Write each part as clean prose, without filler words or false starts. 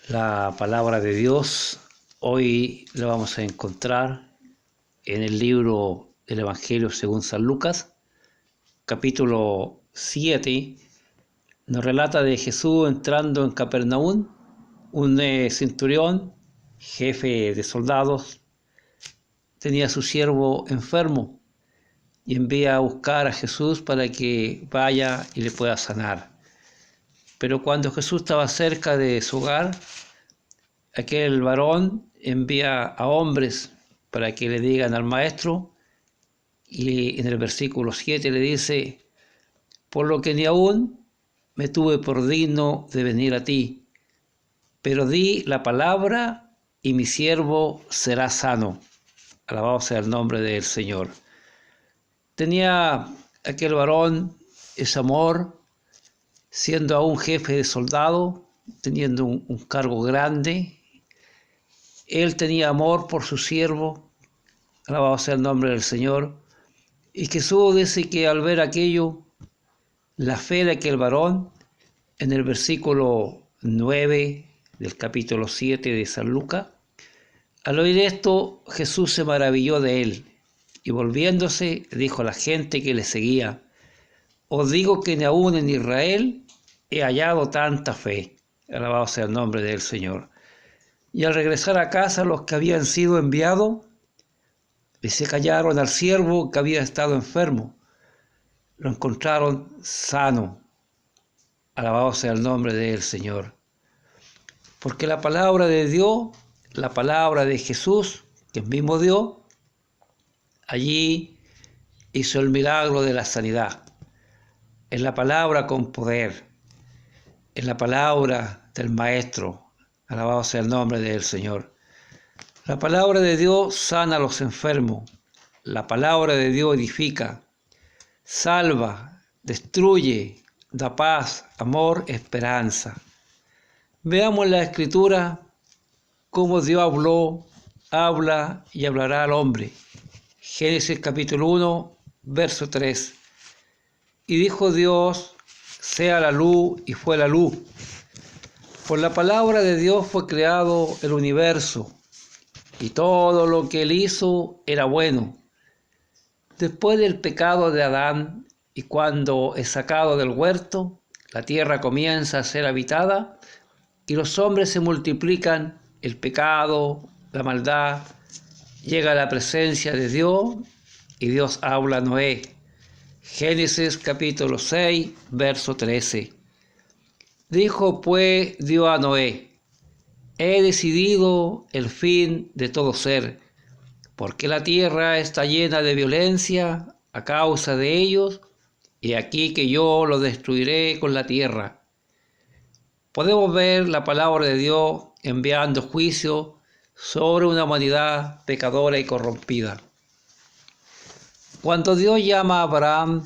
La palabra de Dios hoy la vamos a encontrar en el libro del Evangelio según San Lucas, capítulo 7. Nos relata de Jesús entrando en Capernaum, un centurión, jefe de soldados, tenía a su siervo enfermo y envía a buscar a Jesús para que vaya y le pueda sanar. Pero cuando Jesús estaba cerca de su hogar, aquel varón envía a hombres para que le digan al maestro, y en el versículo 7 le dice: por lo que ni aún me tuve por digno de venir a ti, pero di la palabra y mi siervo será sano. Alabado sea el nombre del Señor. Tenía aquel varón ese amor, siendo aún jefe de soldado, teniendo un cargo grande. Él tenía amor por su siervo, alabado sea el nombre del Señor. Y Jesús dice que al ver aquello, la fe de aquel varón, en el versículo 9 del capítulo 7 de San Lucas, al oír esto, Jesús se maravilló de él, y volviéndose dijo a la gente que le seguía: os digo que ni aún en Israel he hallado tanta fe. Alabado sea el nombre del Señor. Y al regresar a casa, los que habían sido enviados se callaron al siervo que había estado enfermo. Lo encontraron sano. Alabado sea el nombre del Señor. Porque la palabra de Dios, la palabra de Jesús, que es mismo Dios, allí hizo el milagro de la sanidad. Es la palabra con poder. Es la palabra del Maestro. Alabado sea el nombre del Señor. La palabra de Dios sana a los enfermos. La palabra de Dios edifica, salva, destruye, da paz, amor, esperanza. Veamos en la Escritura cómo Dios habló, habla y hablará al hombre. Génesis capítulo 1, verso 3. Y dijo Dios: sea la luz, y fue la luz. Por la palabra de Dios fue creado el universo, y todo lo que él hizo era bueno. Después del pecado de Adán, y cuando es sacado del huerto, la tierra comienza a ser habitada, y los hombres se multiplican, el pecado, la maldad, llega a la presencia de Dios, y Dios habla a Noé. Génesis capítulo 6, verso 13. Dijo pues Dios a Noé: he decidido el fin de todo ser, porque la tierra está llena de violencia a causa de ellos, y aquí que yo lo destruiré con la tierra. Podemos ver la palabra de Dios enviando juicio sobre una humanidad pecadora y corrompida. Cuando Dios llama a Abraham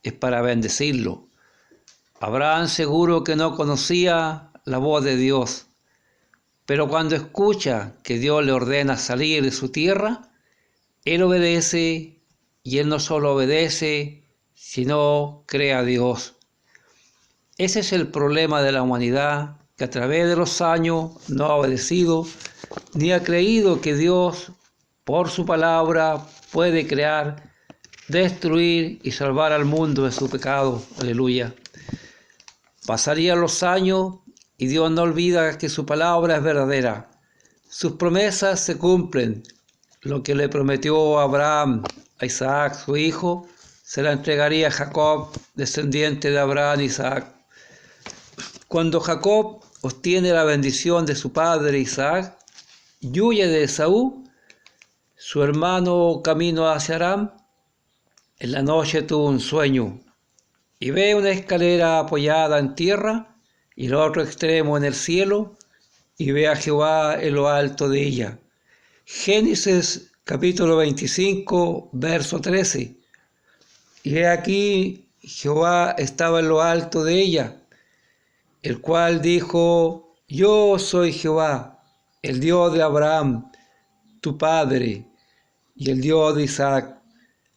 es para bendecirlo. Abraham seguro que no conocía la voz de Dios, pero cuando escucha que Dios le ordena salir de su tierra, él obedece, y él no solo obedece, sino cree a Dios. Ese es el problema de la humanidad, que a través de los años no ha obedecido, ni ha creído que Dios, por su palabra, puede crear, destruir y salvar al mundo de su pecado. Aleluya. Pasarían los años y Dios no olvida que su palabra es verdadera. Sus promesas se cumplen. Lo que le prometió a Abraham, a Isaac, su hijo, se la entregaría a Jacob, descendiente de Abraham y Isaac. Cuando Jacob obtiene la bendición de su padre Isaac y huye de Esaú, su hermano camino hacia Aram, en la noche tuvo un sueño y ve una escalera apoyada en tierra y el otro extremo en el cielo, y ve a Jehová en lo alto de ella. Génesis capítulo 25, verso 13. Y he aquí Jehová estaba en lo alto de ella, el cual dijo: yo soy Jehová, el Dios de Abraham, tu padre, y el Dios de Isaac.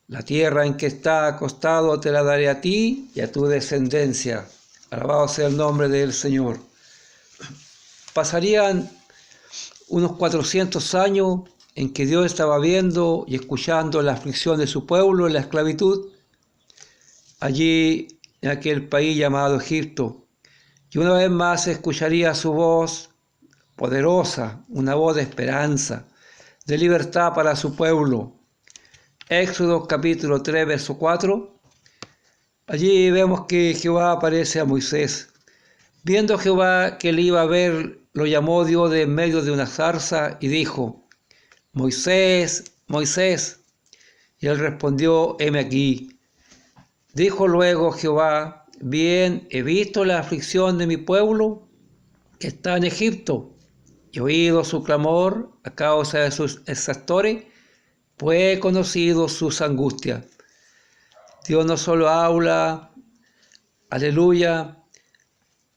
La tierra en que está acostado te la daré a ti y a tu descendencia. Alabado sea el nombre del Señor. pasarían unos 400 años en que Dios estaba viendo y escuchando la aflicción de su pueblo en la esclavitud, allí en aquel país llamado Egipto. Y una vez más se escucharía su voz poderosa, una voz de esperanza, de libertad para su pueblo. Éxodo capítulo 3, verso 4. Allí vemos que Jehová aparece a Moisés. Viendo Jehová que él iba a ver, lo llamó Dios de en medio de una zarza y dijo: Moisés, Moisés. Y él respondió: heme aquí. Dijo luego Jehová: bien, he visto la aflicción de mi pueblo que está en Egipto, y oído su clamor a causa de sus exactores, pues he conocido sus angustias. Dios no solo habla, aleluya,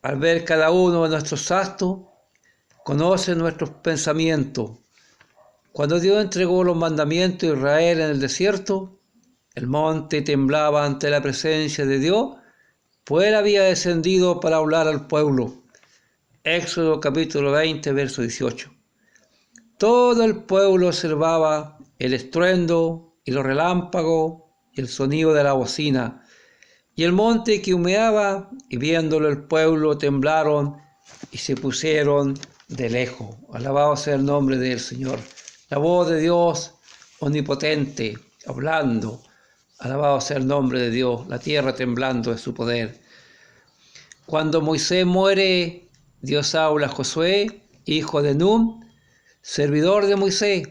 al ver cada uno de nuestros actos, conoce nuestros pensamientos. Cuando Dios entregó los mandamientos a Israel en el desierto, el monte temblaba ante la presencia de Dios, pues él había descendido para hablar al pueblo. Éxodo capítulo 20, verso 18. Todo el pueblo observaba el estruendo y los relámpagos y el sonido de la bocina, y el monte que humeaba, y viéndolo el pueblo temblaron y se pusieron de lejos. Alabado sea el nombre del Señor. La voz de Dios omnipotente, hablando. Alabado sea el nombre de Dios, la tierra temblando de su poder. Cuando Moisés muere, Dios habla a Josué, hijo de Nun, servidor de Moisés.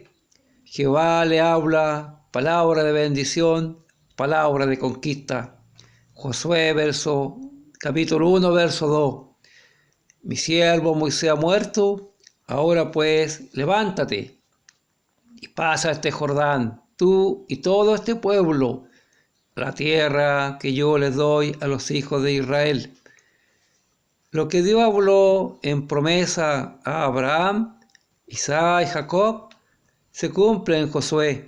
Jehová le habla palabra de bendición, palabra de conquista. Josué, capítulo 1, verso 2. Mi siervo Moisés ha muerto, ahora pues levántate y pasa este Jordán, tú y todo este pueblo, la tierra que yo les doy a los hijos de Israel. Lo que Dios habló en promesa a Abraham, Isaac y Jacob, se cumple en Josué.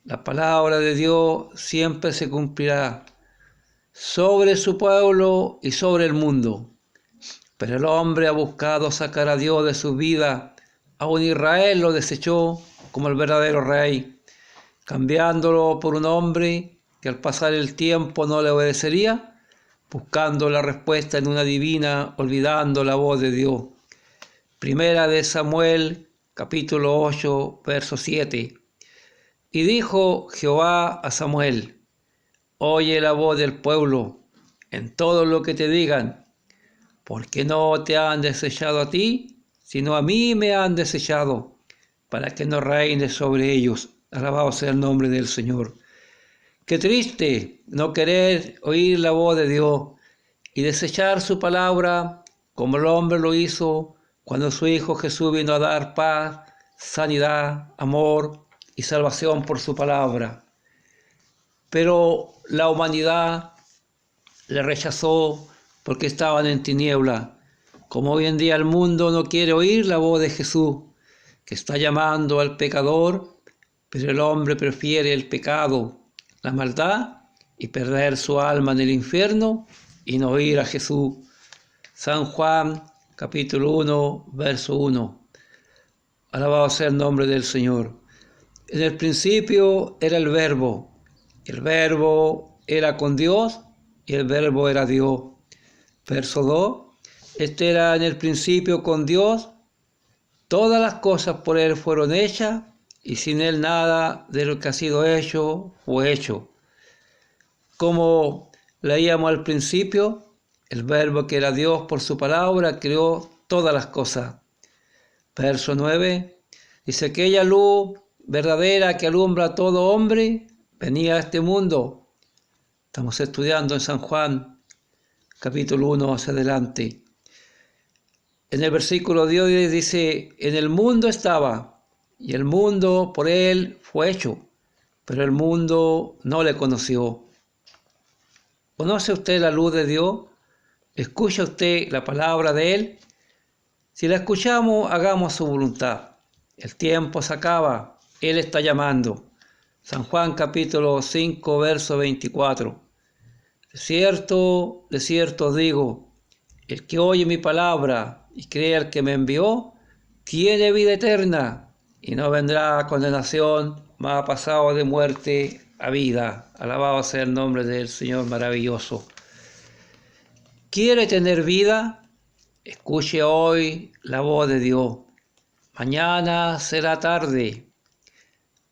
La palabra de Dios siempre se cumplirá sobre su pueblo y sobre el mundo. Pero el hombre ha buscado sacar a Dios de su vida. Aún Israel lo desechó como el verdadero rey, cambiándolo por un hombre que al pasar el tiempo no le obedecería, buscando la respuesta en una divina, olvidando la voz de Dios. Primera de Samuel, capítulo 8, verso 7. Y dijo Jehová a Samuel: oye la voz del pueblo en todo lo que te digan, porque no te han desechado a ti, sino a mí me han desechado, para que no reines sobre ellos. Alabado sea el nombre del Señor. Qué triste no querer oír la voz de Dios y desechar su palabra, como el hombre lo hizo cuando su Hijo Jesús vino a dar paz, sanidad, amor y salvación por su palabra. Pero la humanidad le rechazó porque estaban en tiniebla, como hoy en día el mundo no quiere oír la voz de Jesús, que está llamando al pecador, pero el hombre prefiere el pecado, la maldad y perder su alma en el infierno y no oír a Jesús. San Juan, capítulo 1, verso 1. Alabado sea el nombre del Señor. En el principio era el Verbo era con Dios y el Verbo era Dios. Verso 2. Este era en el principio con Dios. Todas las cosas por Él fueron hechas, y sin Él nada de lo que ha sido hecho fue hecho. Como leíamos al principio, el Verbo que era Dios por su palabra creó todas las cosas. Verso 9. Dice: aquella luz verdadera que alumbra a todo hombre venía a este mundo. Estamos estudiando en San Juan, capítulo 1 hacia adelante. En el versículo 10 dice: en el mundo estaba, y el mundo por él fue hecho, pero el mundo no le conoció. ¿Conoce usted la luz de Dios? ¿Escucha usted la palabra de Él? Si la escuchamos, hagamos su voluntad. El tiempo se acaba, Él está llamando. San Juan capítulo 5, verso 24. De cierto os digo, el que oye mi palabra y cree al que me envió, tiene vida eterna y no vendrá a condenación, mas ha pasado de muerte a vida. Alabado sea el nombre del Señor maravilloso. ¿Quiere tener vida? Escuche hoy la voz de Dios. Mañana será tarde.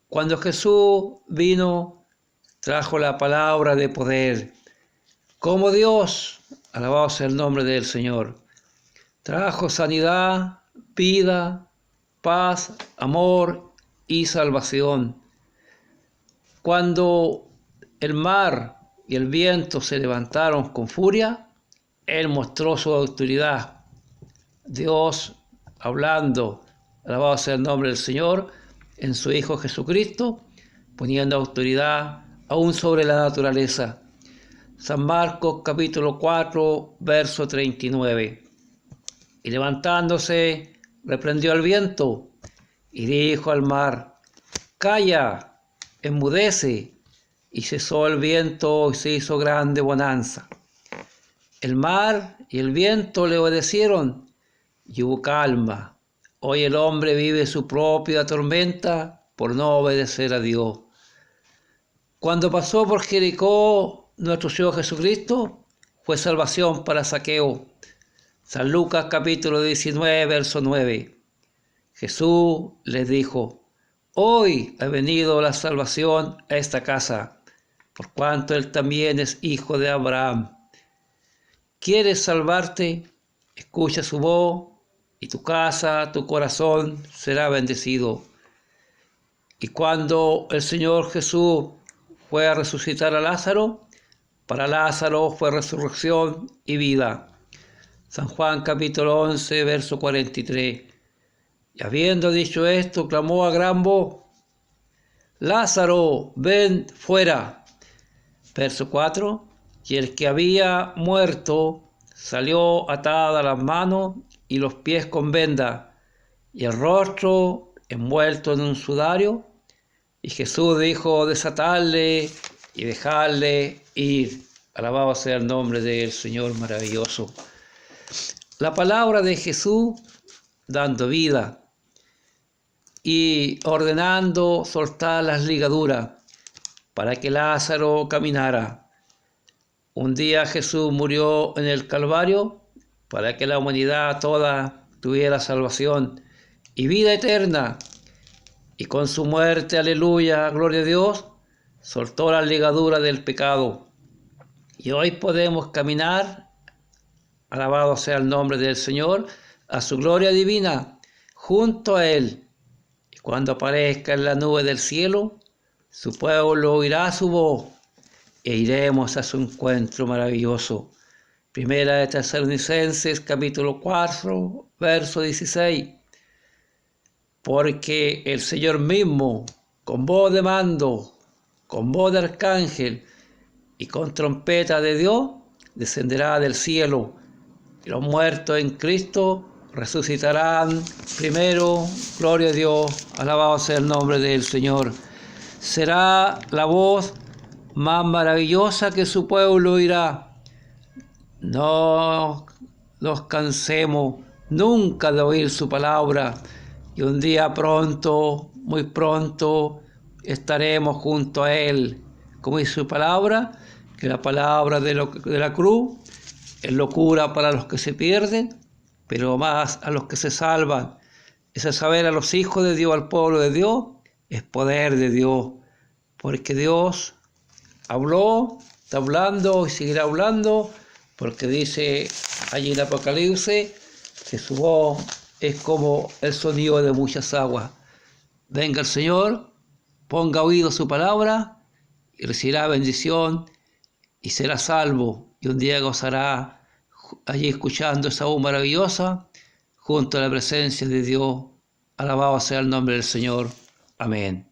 Cuando Jesús vino, trajo la palabra de poder. Como Dios, alabado sea el nombre del Señor, trajo sanidad, vida, paz, amor y salvación. Cuando el mar y el viento se levantaron con furia, Él mostró su autoridad. Dios hablando, alabado sea el nombre del Señor, en su Hijo Jesucristo, poniendo autoridad aún sobre la naturaleza. San Marcos capítulo 4, verso 39. Y levantándose, reprendió al viento y dijo al mar: calla, enmudece. Y cesó el viento y se hizo grande bonanza. El mar y el viento le obedecieron y hubo calma. Hoy el hombre vive su propia tormenta por no obedecer a Dios. Cuando pasó por Jericó nuestro Señor Jesucristo, fue salvación para Zaqueo. San Lucas capítulo 19, verso 9. Jesús les dijo: hoy ha venido la salvación a esta casa, por cuanto él también es hijo de Abraham. ¿Quieres salvarte? Escucha su voz, y tu casa, tu corazón será bendecido. Y cuando el Señor Jesús fue a resucitar a Lázaro, para Lázaro fue resurrección y vida. San Juan capítulo 11, verso 43. Y habiendo dicho esto, clamó a gran voz: Lázaro, ven fuera. Verso 4. Y el que había muerto salió atada las manos y los pies con venda, y el rostro envuelto en un sudario. Y Jesús dijo: desatarle y dejarle ir. Alabado sea el nombre del Señor maravilloso. La palabra de Jesús dando vida y ordenando soltar las ligaduras para que Lázaro caminara. Un día Jesús murió en el Calvario para que la humanidad toda tuviera salvación y vida eterna. Y con su muerte, aleluya, gloria a Dios, soltó la ligadura del pecado. Y hoy podemos caminar, alabado sea el nombre del Señor, a su gloria divina, junto a Él. Y cuando aparezca en la nube del cielo, su pueblo oirá su voz e iremos a su encuentro maravilloso. Primera de Tesalonicenses, capítulo 4, verso 16. Porque el Señor mismo, con voz de mando, con voz de arcángel y con trompeta de Dios, descenderá del cielo, y los muertos en Cristo resucitarán primero. Gloria a Dios, alabado sea el nombre del Señor. Será la voz más maravillosa que su pueblo oirá. No nos cansemos nunca de oír su palabra, y un día pronto, muy pronto, estaremos junto a Él. Como dice su palabra, que la palabra de la cruz es locura para los que se pierden, pero más a los que se salvan. Ese saber a los hijos de Dios, al pueblo de Dios, es poder de Dios, porque Dios habló, está hablando y seguirá hablando, porque dice allí en Apocalipsis que su voz es como el sonido de muchas aguas. Venga el Señor, ponga oído a su palabra y recibirá bendición y será salvo, y un día gozará allí escuchando esa voz maravillosa junto a la presencia de Dios. Alabado sea el nombre del Señor. Amén.